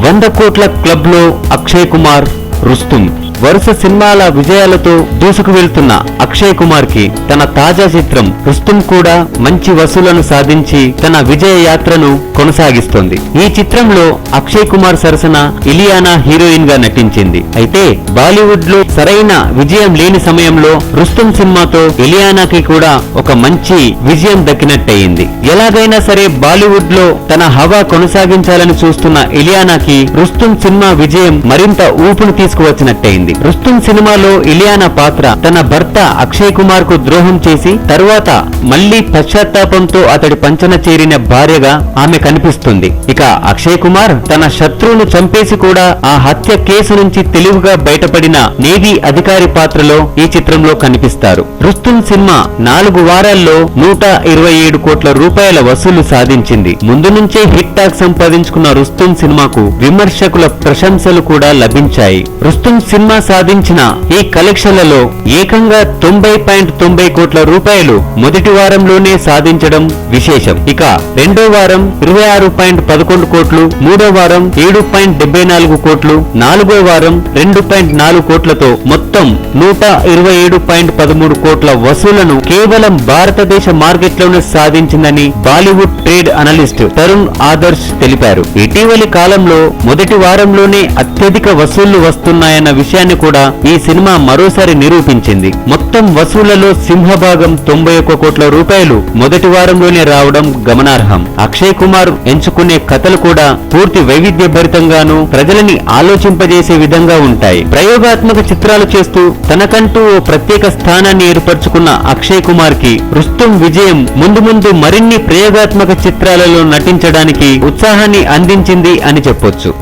100 కోట్ల క్లబ్ లో అక్షయ్ కుమార్, రుస్తుమ్. వరుస సినిమాల విజయాలతో దూసుకు వెళ్తున్న అక్షయ్ కుమార్ కి తన తాజా చిత్రం రుస్తుమ్ కూడా మంచి వసూలను సాధించి తన విజయ యాత్రను కొనసాగిస్తోంది. ఈ చిత్రంలో అక్షయ్ కుమార్ సరసన ఇలియానా హీరోయిన్ గా నటించింది. అయితే బాలీవుడ్ లో సరైన విజయం లేని సమయంలో రుస్తుమ్ సినిమాతో ఇలియానాకి కూడా ఒక మంచి విజయం దక్కినట్టయింది. ఎలాగైనా సరే బాలీవుడ్ లో తన హవా కొనసాగించాలని చూస్తున్న ఇలియానాకి రుస్తుమ్ సినిమా విజయం మరింత ఊపును తీసుకువచ్చినట్టయింది. రుస్తుమ్ సినిమాలో ఇలియానా పాత్ర తన భర్త అక్షయ్ కుమార్ కు ద్రోహం చేసి తరువాత మళ్లీ పశ్చాత్తాపంతో అతడి పంచన చేరిన భార్యగా ఆమె కనిపిస్తుంది. ఇక అక్షయ్ కుమార్ తన శత్రువును చంపేసి కూడా ఆ హత్య కేసు నుంచి తెలివిగా బయటపడిన నేవీ అధికారి పాత్రలో ఈ చిత్రంలో కనిపిస్తారు. రుస్తుమ్ సినిమా 4 వారాల్లో 127 కోట్ల రూపాయల వసూలు సాధించింది. ముందు నుంచే హిట్ టాక్ సంపాదించుకున్న రుస్తుమ్ సినిమాకు విమర్శకుల ప్రశంసలు కూడా లభించాయి. రుస్తుమ్ సినిమా సాధించిన ఈ కలెక్షన్లలో ఏకంగా 90.90 కోట్ల రూపాయలు మొదటి వారంలోనే సాధించడం విశేషం. ఇక రెండో వారం 26.11 కోట్లు, మూడో వారం 7.74 కోట్లు, నాలుగో వారం 2.4 కోట్లతో మొత్తం 127.13 కోట్ల వసూలను కేవలం భారతదేశ మార్కెట్లోనే సాధించిందని బాలీవుడ్ ట్రేడ్ అనలిస్ట్ తరుణ్ ఆదర్శ్ తెలిపారు. ఇటీవలి కాలంలో మొదటి వారంలోనే అత్యధిక వసూళ్లు వస్తున్నాయన్న విషయాన్ని కూడా ఈ సినిమా మరోసారి నిరూపించింది. మొత్తం వసూళ్లలో సింహభాగం 91 కోట్ల రూపాయలు మొదటి వారంలోనే రావడం గమనార్హం. అక్షయ్ కుమార్ ఎంచుకునే కథలు కూడా పూర్తి వైవిధ్యభరితంగానూ ప్రజలని ఆలోచింపజేసే విధంగా ఉంటాయి. ప్రయోగాత్మక చిత్రాలు చేస్తూ తనకంటూ ఓ ప్రత్యేక స్థానాన్ని ఏర్పరచుకున్న అక్షయ్ కుమార్ కి రుస్తుమ్ విజయం ముందు ముందు మరిన్ని ప్రయోగాత్మక చిత్రాలలో నటించడానికి ఉత్సాహాన్ని అందించింది అని చెప్పొచ్చు.